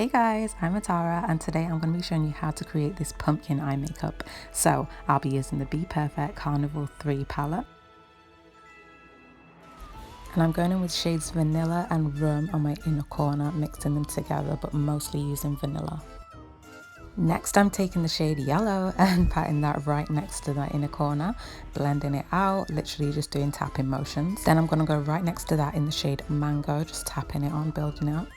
Hey guys, I'm Atarah and today I'm going to be showing you how to create this pumpkin eye makeup. So I'll be using the Be Perfect Carnival 3 palette. And I'm going in with shades Vanilla and Rum on my inner corner, mixing them together but mostly using vanilla. Next I'm taking the shade Yellow and patting that right next to that inner corner, blending it out, literally just doing tapping motions. Then I'm going to go right next to that in the shade Mango, just tapping it on, building it up.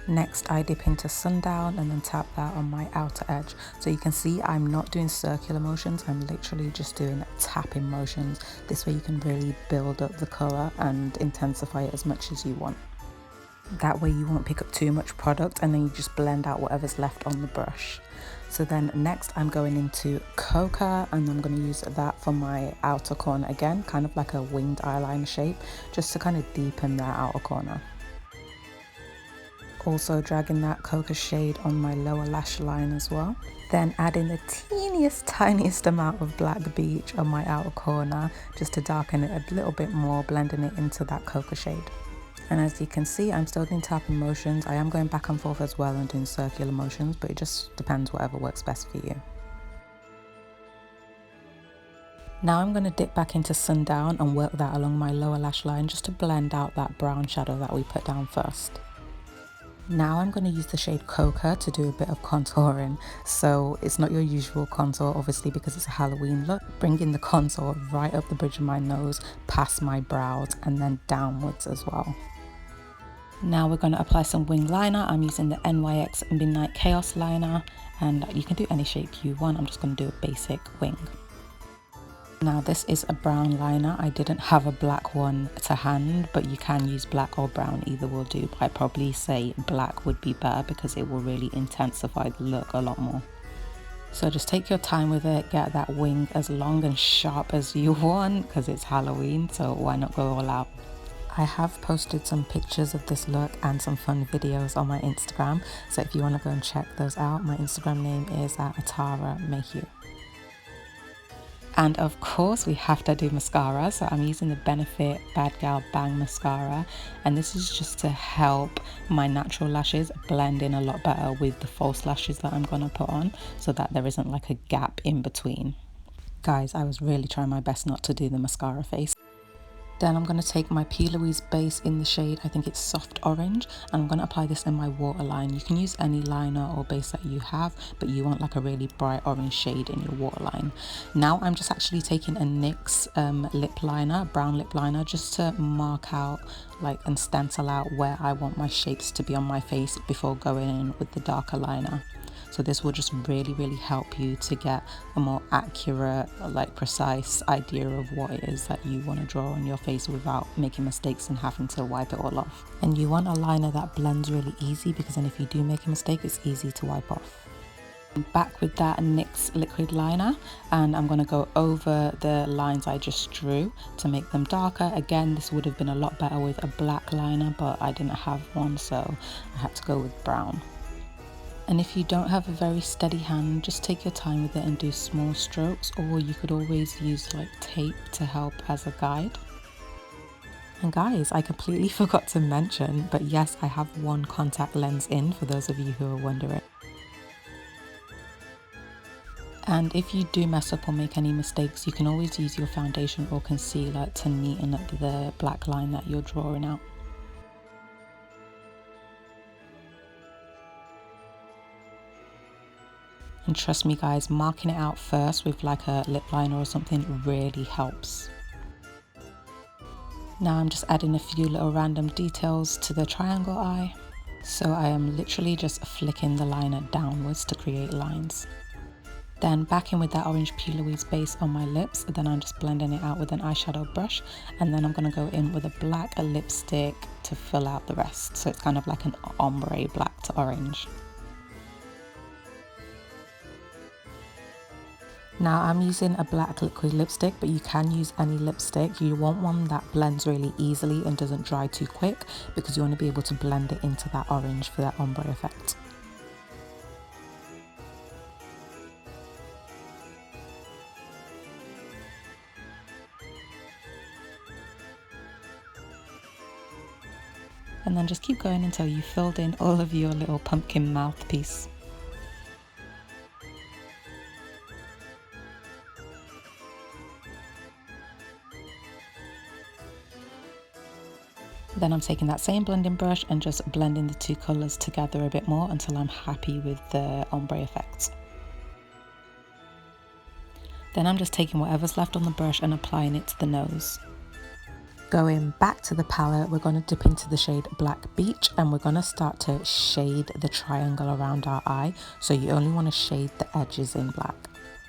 Next I dip into Sundown and then tap that on my outer edge. So you can see I'm not doing circular motions, I'm literally just doing tapping motions. This way you can really build up the colour and intensify it as much as you want. That way you won't pick up too much product and then you just blend out whatever's left on the brush. So then next I'm going into COCO and I'm going to use that for my outer corner again, kind of like a winged eyeliner shape, just to kind of deepen that outer corner. Also dragging that COCO shade on my lower lash line as well. Then adding the tiniest amount of Black Beach on my outer corner just to darken it a little bit more, blending it into that COCO shade. And as you can see, I'm still doing tapping motions. I am going back and forth as well and doing circular motions, but it just depends whatever works best for you. Now I'm going to dip back into Sundown and work that along my lower lash line just to blend out that brown shadow that we put down first. Now I'm going to use the shade COCO to do a bit of contouring. So it's not your usual contour, obviously, because it's a Halloween look. Bringing the contour right up the bridge of my nose, past my brows, and then downwards as well. Now we're going to apply some wing liner. I'm using the NYX Midnight Chaos liner, and you can do any shape you want. I'm just going to do a basic wing. Now this is a brown liner. I didn't have a black one to hand, but you can use black or brown, either will do. But I'd probably say black would be better because it will really intensify the look a lot more. So just take your time with it, get that wing as long and sharp as you want because it's Halloween, so why not go all out? I have posted some pictures of this look and some fun videos on my Instagram, so if you want to go and check those out, my Instagram name is @Atarah Mayhew. And of course we have to do mascara, so I'm using the Benefit Bad Gal Bang mascara, and this is just to help my natural lashes blend in a lot better with the false lashes that I'm gonna put on, so that there isn't like a gap in between. Guys, I was really trying my best not to do the mascara face. Then I'm going to take my P. Louise base in the shade, I think it's Soft Orange, and I'm going to apply this in my waterline. You can use any liner or base that you have, but you want like a really bright orange shade in your waterline. Now I'm just actually taking a NYX lip liner, brown lip liner, just to mark out like and stencil out where I want my shapes to be on my face before going in with the darker liner. So this will just really help you to get a more accurate, like precise idea of what it is that you want to draw on your face without making mistakes and having to wipe it all off. And you want a liner that blends really easy, because then if you do make a mistake, it's easy to wipe off. I'm back with that NYX liquid liner, and I'm going to go over the lines I just drew to make them darker. Again, this would have been a lot better with a black liner, but I didn't have one, so I had to go with brown. And if you don't have a very steady hand, just take your time with it and do small strokes, or you could always use like tape to help as a guide. And guys, I completely forgot to mention, but yes, I have one contact lens in for those of you who are wondering. And if you do mess up or make any mistakes, you can always use your foundation or concealer to neaten up the black line that you're drawing out. And trust me guys, marking it out first with like a lip liner or something really helps. Now I'm just adding a few little random details to the triangle eye. So I am literally just flicking the liner downwards to create lines. Then back in with that orange P. Louise base on my lips, then I'm just blending it out with an eyeshadow brush, and then I'm going to go in with a black lipstick to fill out the rest. So it's kind of like an ombre black to orange. Now I'm using a black liquid lipstick, but you can use any lipstick. You want one that blends really easily and doesn't dry too quick, because you want to be able to blend it into that orange for that ombre effect. And and then just keep going until you filled in all of your little pumpkin mouthpiece. Then I'm taking that same blending brush and just blending the two colours together a bit more until I'm happy with the ombre effects. Then I'm just taking whatever's left on the brush and applying it to the nose. Going back to the palette, we're going to dip into the shade Black Beach and we're going to start to shade the triangle around our eye. So you only want to shade the edges in black.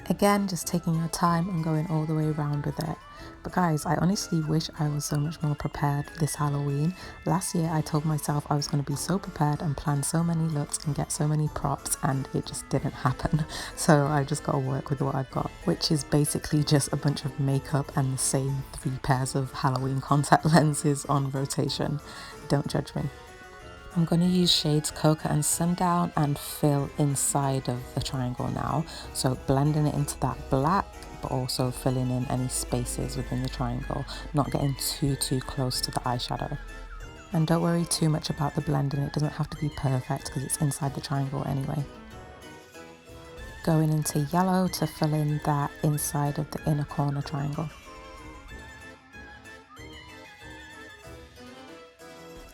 Again, just taking your time and going all the way around with it. But guys, I honestly wish I was so much more prepared this Halloween. Last year I told myself I was going to be so prepared and plan so many looks and get so many props, and it just didn't happen. So I just got to work with what I've got, which is basically just a bunch of makeup and the same 3 pairs of Halloween contact lenses on rotation. Don't judge me. I'm going to use shades COCO and Sundown and fill inside of the triangle now. So blending it into that black, but also filling in any spaces within the triangle, not getting too close to the eyeshadow. And don't worry too much about the blending, it doesn't have to be perfect because it's inside the triangle anyway. Going into yellow to fill in that inside of the inner corner triangle.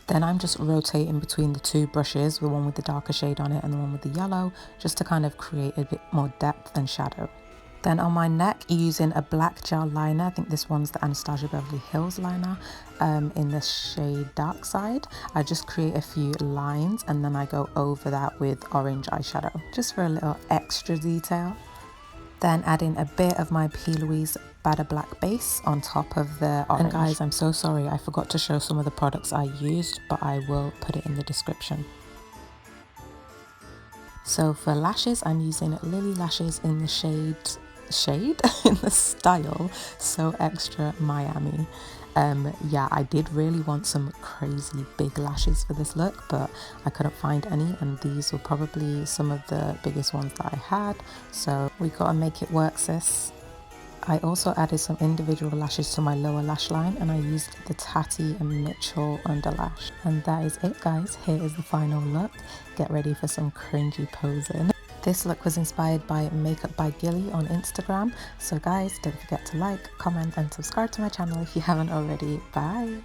Then I'm just rotating between the 2 brushes, the one with the darker shade on it and the one with the yellow, just to kind of create a bit more depth and shadow. Then on my neck, using a black gel liner, I think this one's the Anastasia Beverly Hills liner, in the shade Dark Side. I just create a few lines and then I go over that with orange eyeshadow, just for a little extra detail. Then adding a bit of my P. Louise BADDA Black base on top of the orange. And guys, I'm so sorry, I forgot to show some of the products I used, but I will put it in the description. So for lashes, I'm using Lily Lashes in the shade in the style So Extra Miami. Yeah, I did really want some crazy big lashes for this look, but I couldn't find any, and these were probably some of the biggest ones that I had, so we gotta make it work, sis. I also added some individual lashes to my lower lash line, and I used the Tati and Mitchell Under Lash. And that is it, guys. Here is the final look. Get ready for some cringy posing. This look was inspired by Makeup by Gilly on Instagram. So guys, don't forget to like, comment and subscribe to my channel if you haven't already. Bye!